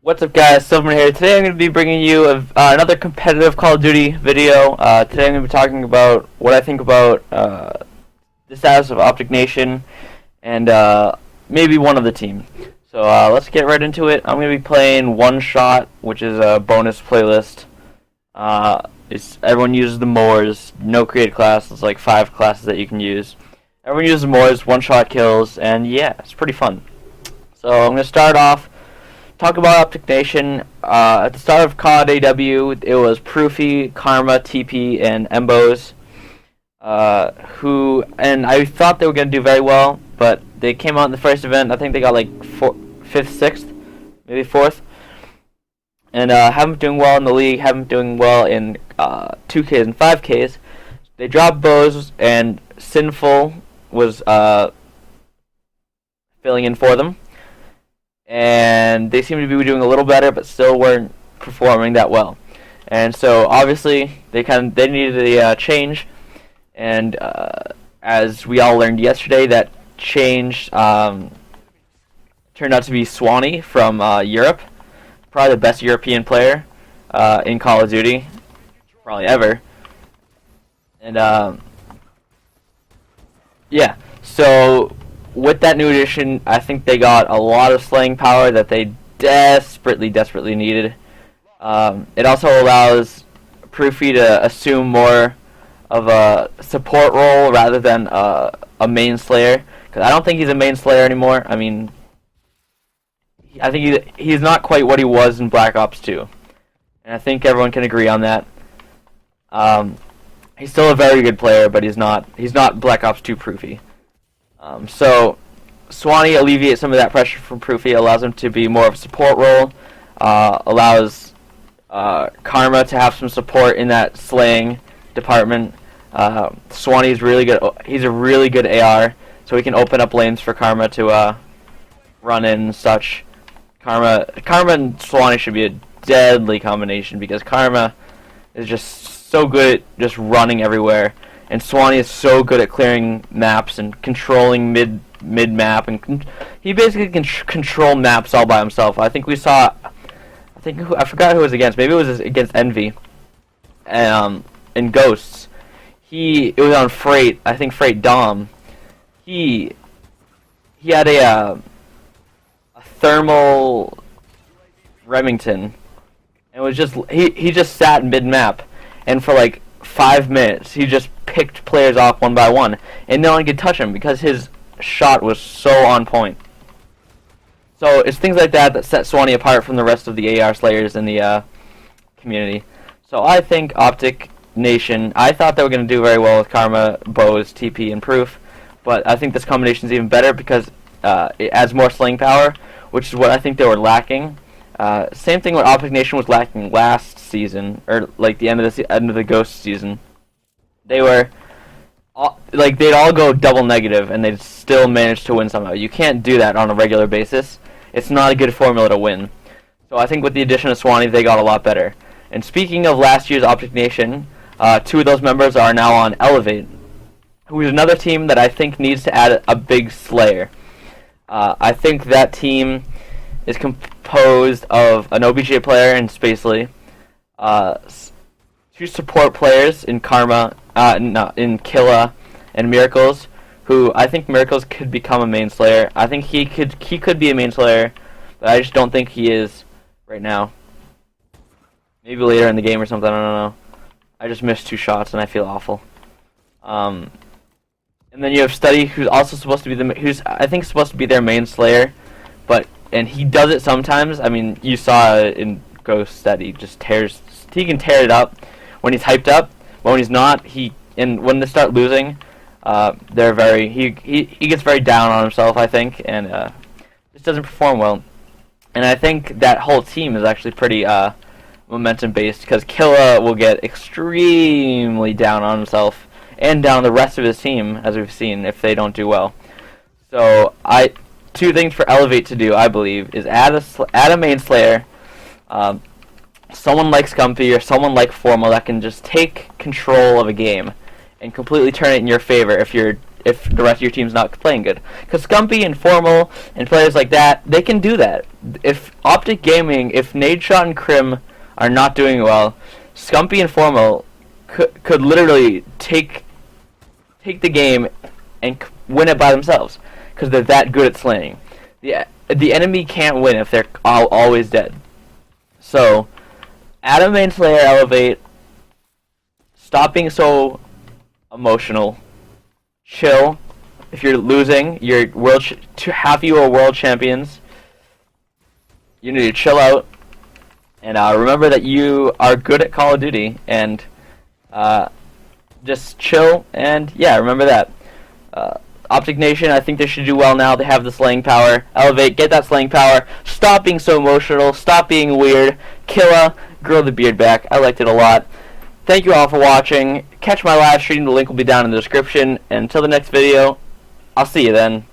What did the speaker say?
What's up, guys? Silver here. Today I'm going to be bringing you another competitive Call of Duty video. Today I'm going to be talking about what I think about the status of OpTic Nation and maybe one of the team. So let's get right into it. I'm going to be playing One Shot, which is a bonus playlist. Everyone uses the Moors, no created class. It's like 5 classes that you can use. Everyone uses the Moors, one-shot kills, and yeah, it's pretty fun. So I'm going to start off. Talk about OpTic Nation. At the start of COD AW, it was Proofy, Karma, TP, and Embos, and I thought they were going to do very well, but they came out in the first event. I think they got like 5th, 6th, maybe 4th, and haven't been doing well in the league, haven't been doing well in 2Ks and 5Ks. They dropped Bows, and Sinful was filling in for them. And they seem to be doing a little better, but still weren't performing that well. And so obviously they needed a change. And as we all learned yesterday, that change turned out to be Swanee from Europe, probably the best European player in Call of Duty, probably ever. And yeah, so with that new addition, I think they got a lot of slaying power that they desperately needed. It also allows Proofy to assume more of a support role rather than a main slayer. Because I don't think he's a main slayer anymore. I mean, I think he's not quite what he was in Black Ops 2. And I think everyone can agree on that. He's still a very good player, but he's not Black Ops 2 Proofy. So Swanee alleviates some of that pressure from Proofy, allows him to be more of a support role, allows Karma to have some support in that slaying department. Swanee's really good. He's a really good AR, so he can open up lanes for Karma to run in and such. Karma and Swanee should be a deadly combination because Karma is just so good at just running everywhere. And Swanee is so good at clearing maps and controlling mid map, and he basically can control maps all by himself. I think we saw, I forgot who it was against. Maybe it was against Envy, in Ghosts. It was on Freight. I think Freight Dom. He had a thermal Remington, and it was just he just sat mid map, and for like 5 minutes he just picked players off one by one, and no one could touch him because his shot was so on point. So it's things like that set Swanee apart from the rest of the AR slayers in the community. So I think OpTic Nation, I thought they were going to do very well with Karma, Bows, TP, and Proof, but I think this combination is even better because it adds more slaying power, which is what I think they were lacking. Same thing what OpTic Nation was lacking last season, or like the end of the Ghost season. They were they'd all go double negative and they'd still manage to win somehow. You can't do that on a regular basis. It's not a good formula to win. So I think with the addition of Swanee, they got a lot better. And speaking of last year's OpTic Nation, 2 of those members are now on Elevate, who is another team that I think needs to add a big slayer. I think that team is composed of an OBJ player in Spacely, 2 support players in Karma, in Killa and Miracles, who I think Miracles could become a main slayer. I think he could be a main slayer, but I just don't think he is right now. Maybe later in the game or something, I don't know. I just missed 2 shots and I feel awful. And then you have Study, who's also supposed to be I think supposed to be their main slayer, and he does it sometimes. I mean, you saw it in Ghost that he can tear it up when he's hyped up, but when he's not, when they start losing, he gets very down on himself, I think, and just doesn't perform well. And I think that whole team is actually pretty momentum based, because Killa will get extremely down on himself and down on the rest of his team, as we've seen, if they don't do well. So 2 things for Elevate to do, I believe, is add a main slayer, someone like Scumpy or someone like Formal that can just take control of a game and completely turn it in your favor if if the rest of your team's not playing good. Because Scumpy and Formal and players like that, they can do that. If OpTic Gaming, if Nadeshot and Crim are not doing well, Scumpy and Formal could literally take the game and win it by themselves, because they're that good at slaying. The enemy can't win if they're always dead. So, Adam main Slayer elevate. Stop being so emotional. Chill. If you're losing, you're half of you are world champions. You need to chill out. And remember that you are good at Call of Duty. And just chill. And yeah, remember that. OpTic Nation, I think they should do well now. They have the slaying power. Elevate, get that slaying power. Stop being so emotional. Stop being weird. Killa, grow the beard back. I liked it a lot. Thank you all for watching. Catch my live stream. The link will be down in the description. And until the next video, I'll see you then.